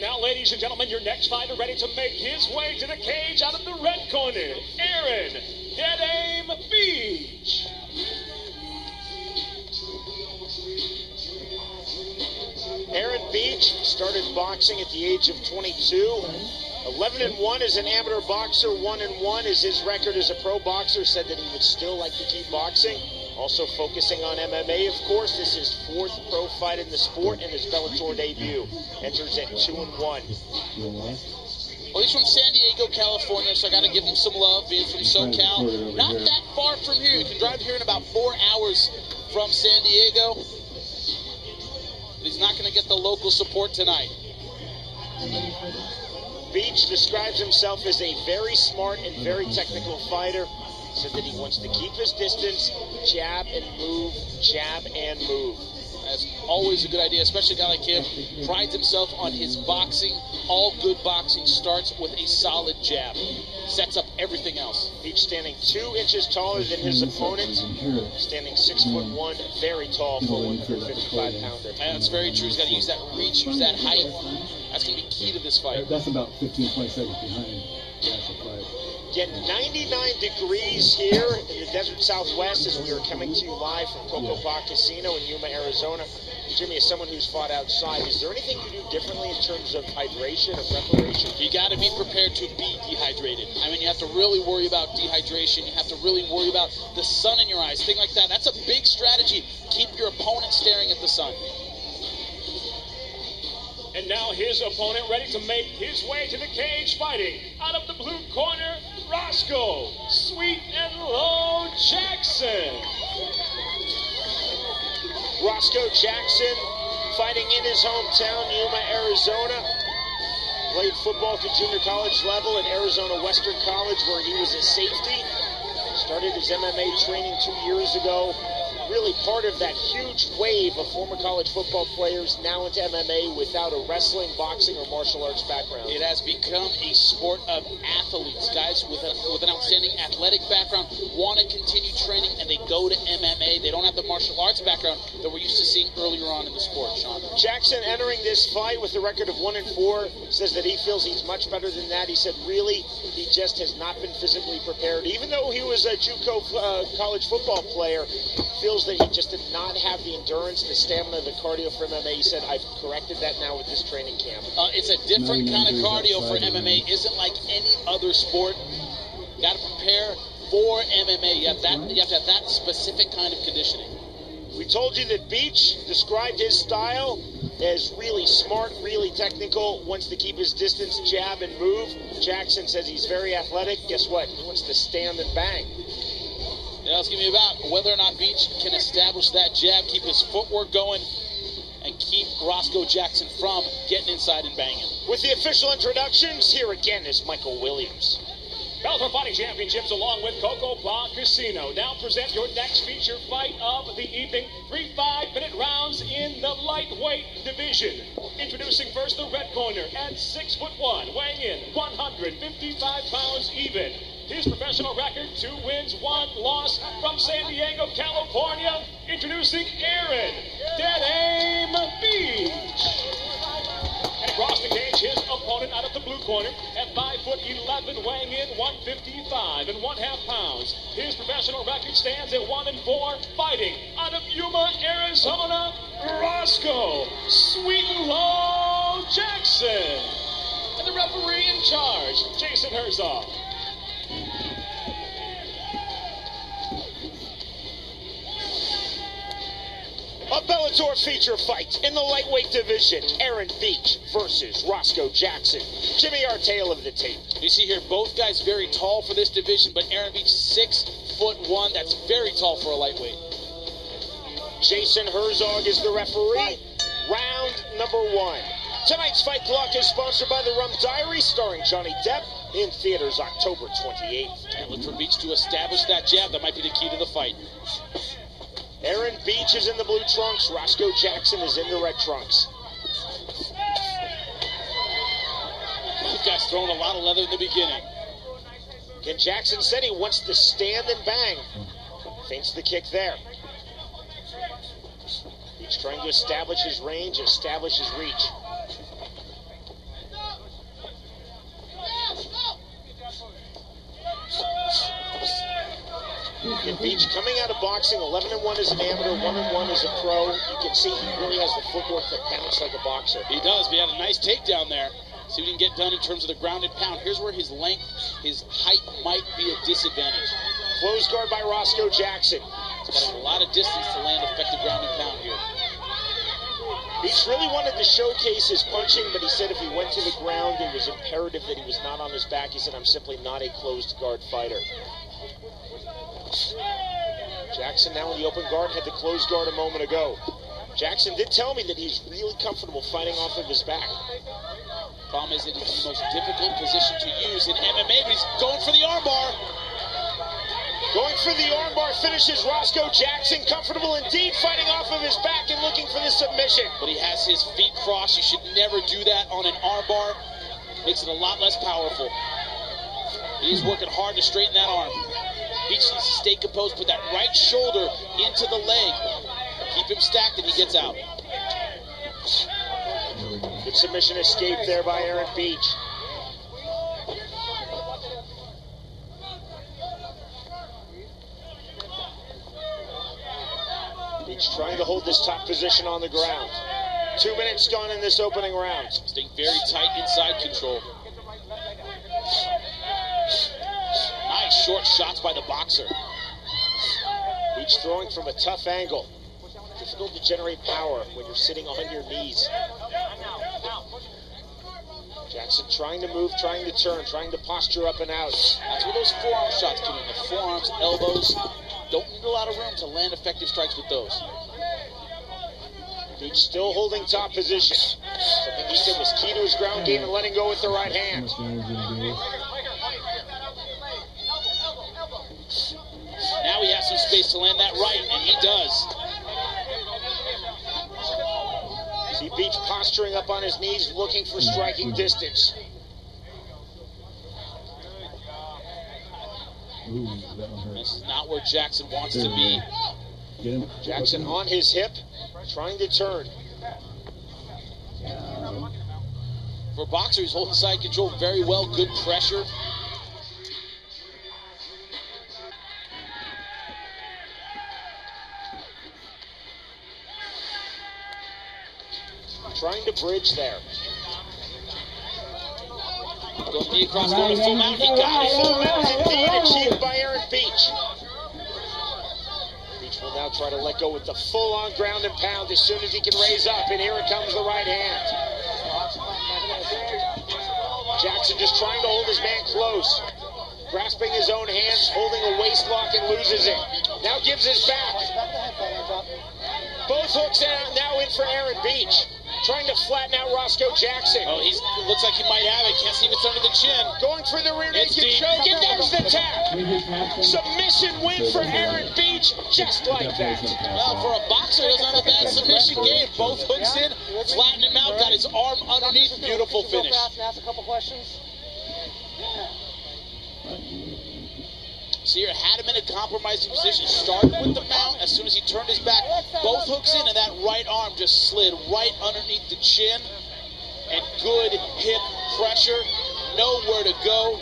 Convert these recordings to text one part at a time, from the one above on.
And now, ladies and gentlemen, your next fighter ready to make his way to the cage out of the red corner, Erin, Dead Aim Beach. Erin Beach started boxing at the age of 22. 11-1 as an amateur boxer, 1-1 is his record as a pro boxer. Said that he would still like to keep boxing. Also focusing on MMA, of course. This is his 4th pro fight in the sport and his Bellator debut. Enters at 2-1. Well, he's from San Diego, California, so I got to give him some love, being from SoCal. Not that far from here. You can drive here in about 4 hours from San Diego. But he's not going to get the local support tonight. Beach describes himself as a very smart and very technical fighter. Said that he wants to keep his distance, jab and move, jab and move. That's always a good idea, especially a guy like him. Prides himself on his boxing. All good boxing starts with a solid jab. Sets up everything else. Beach standing 2 inches taller than his opponent. Standing 6'1", very tall for a 155-pounder. And that's very true. He's got to use that reach, use that height. That's going to be key to this fight. That's about 15-20 seconds behind the actual fight. Again, 99 degrees here in the desert southwest as we are coming to you live from Coco Pa Casino in Yuma, Arizona. Jimmy, as someone who's fought outside, is there anything you do differently in terms of hydration or preparation? You got to be prepared to be dehydrated. I mean, you have to really worry about dehydration. You have to really worry about the sun in your eyes, thing like that. That's a big strategy. Keep your opponent staring at the sun. And now his opponent ready to make his way to the cage, fighting out of the blue corner, Roscoe Sweet and Low Jackson. Roscoe Jackson fighting in his hometown, Yuma, Arizona. Played football to junior college level at Arizona Western College, where he was a safety. Started his MMA training 2 years ago. Really part of that huge wave of former college football players now into MMA without a wrestling, boxing, or martial arts background. It has become a sport of athletes. Guys with an outstanding athletic background want to continue training, and they go to MMA. They don't have the martial arts background that we're used to seeing earlier on in the sport, Sean. Jackson entering this fight with a record of 1-4 says that he feels he's much better than that. He said really he just has not been physically prepared. Even though he was a JUCO college football player, feels that he just did not have the endurance, the stamina, the cardio for MMA. He said, I've corrected that now with this training camp. It's a different kind of cardio for MMA. Isn't like any other sport. Got to prepare for MMA. You have to have that specific kind of conditioning. We told you that Beach described his style as really smart, really technical, wants to keep his distance, jab, and move. Jackson says he's very athletic. Guess what? He wants to stand and bang. Yeah, it's going to be about whether or not Beach can establish that jab, keep his footwork going, and keep Roscoe Jackson from getting inside and banging. With the official introductions, here again is Michael Williams. Bellator Fighting Championships along with Coco Pa Casino now present your next feature fight of the evening. 3 5-minute rounds in the lightweight division. Introducing first the red corner at 6'1", weighing in 155 pounds even. His professional record, 2 wins, 1 loss, from San Diego, California. Introducing Erin, Dead Aim Beach. And across the cage, his opponent out of the blue corner at 5'11", weighing in 155 and 1/2 pounds. His professional record stands at 1-4, fighting out of Yuma, Arizona, Roscoe Sweet and Low Jackson. And the referee in charge, Jason Herzog. A Bellator feature fight in the lightweight division. Erin Beach versus Roscoe Jackson. Jimmy, our tale of the tape. You see here, both guys very tall for this division, but Erin Beach 6'1". That's very tall for a lightweight. Jason Herzog is the referee. Round number 1. Tonight's fight clock is sponsored by the Rum Diary, starring Johnny Depp, in theaters October 28th. And look for Beach to establish that jab. That might be the key to the fight. Erin Beach is in the blue trunks. Roscoe Jackson is in the red trunks. Both guys throwing a lot of leather in the beginning. And Jackson said he wants to stand and bang. Feints the kick there. He's trying to establish his range, establish his reach. Beach coming out of boxing, 11-1 as an amateur, 1-1 as a pro. You can see he really has the footwork that bounce like a boxer. He does, but he had a nice takedown there. See what he can get done in terms of the ground and pound. Here's where his length, his height might be a disadvantage. Closed guard by Roscoe Jackson. He's got a lot of distance to land effective ground and pound here. Beach really wanted to showcase his punching, but he said if he went to the ground, it was imperative that he was not on his back. He said, I'm simply not a closed guard fighter. Jackson now in the open guard, had the closed guard a moment ago. Jackson did tell me that he's really comfortable fighting off of his back. Problem is that it's the most difficult position to use in MMA, but he's going for the armbar. Going for the armbar finishes Roscoe Jackson, comfortable indeed, fighting off of his back and looking for the submission. But he has his feet crossed. You should never do that on an armbar. Makes it a lot less powerful. He's working hard to straighten that arm. Beach needs to stay composed, put that right shoulder into the leg. Keep him stacked and he gets out. Good submission escape there by Erin Beach. Beach trying to hold this top position on the ground. 2 minutes gone in this opening round. Staying very tight inside control. Nice short shots by the boxer. Beach throwing from a tough angle. Difficult to generate power when you're sitting on your knees. Jackson trying to move, trying to turn, trying to posture up and out. That's where those forearm shots come in. The forearms, elbows. Don't need a lot of room to land effective strikes with those. Beach still holding top position. Something he said was key to his ground game and letting go with the right hand. Now he has some space to land that right, and he does. See Beach posturing up on his knees, looking for striking distance. This is not where Jackson wants to be. Jackson on his hip, trying to turn. For a boxer, he's holding side control very well. Good pressure. Trying to bridge there. Going knee across, going to full mount. He got it. Full mount indeed, achieved by Erin Beach. Beach will now try to let go with the full-on ground and pound as soon as he can raise up, and here it comes the right hand. Jackson just trying to hold his man close. Grasping his own hands, holding a waist lock and loses it. Now gives his back. Both hooks now in for Erin Beach. Trying to flatten out Roscoe Jackson. Oh, it looks like he might have it. Can't see if it's under the chin. Going for the rear naked choke, and there's the tap. Submission win for Erin Beach, just like that. Well, for a boxer, he doesn't have a bad submission game. Both hooks in, flattened him out, got his arm underneath. Beautiful finish. Ask a couple questions. Sear had him in a compromising position, started with the mount. As soon as he turned his back, both hooks in, and that right arm just slid right underneath the chin. And good hip pressure, nowhere to go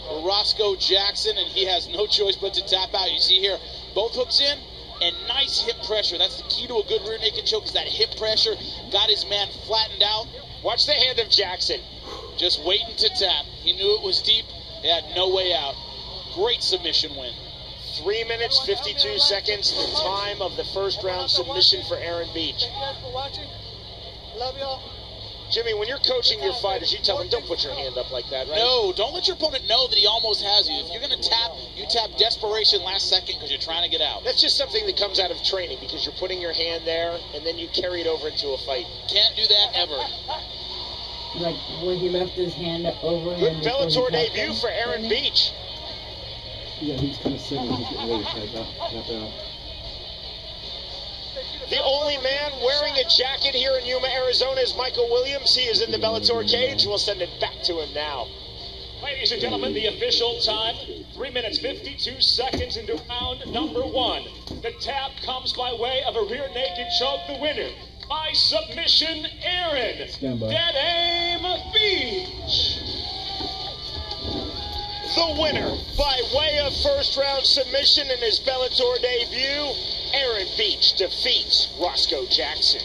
for Roscoe Jackson, and he has no choice but to tap out. You see here, both hooks in, and nice hip pressure. That's the key to a good rear naked choke, is that hip pressure. Got his man flattened out. Watch the hand of Jackson. Just waiting to tap. He knew it was deep. He had no way out. Great submission win. 3 minutes, 52 seconds, the time of the first round submission for Erin Beach. Thank you guys for watching. Love y'all. Jimmy, when you're coaching your fighters, you tell them, don't put your hand up like that, right? No, don't let your opponent know that he almost has you. If you're going to tap, you tap desperation last second because you're trying to get out. That's just something that comes out of training because you're putting your hand there and then you carry it over into a fight. Can't do that ever. Like when he left his hand over Good him. Bellator debut for Erin Beach. Yeah, he's kind of sitting. He's getting ready to tap out. The only man wearing a jacket here in Yuma, Arizona is Michael Williams. He is in the Bellator cage. We'll send it back to him now. Ladies and gentlemen, the official time, 3 minutes, 52 seconds into round number one. The tap comes by way of a rear naked choke. The winner by submission, Erin. Stand by. Dead Aim Beach. The winner, by way of first-round submission in his Bellator debut, Erin defeats Roscoe Jackson.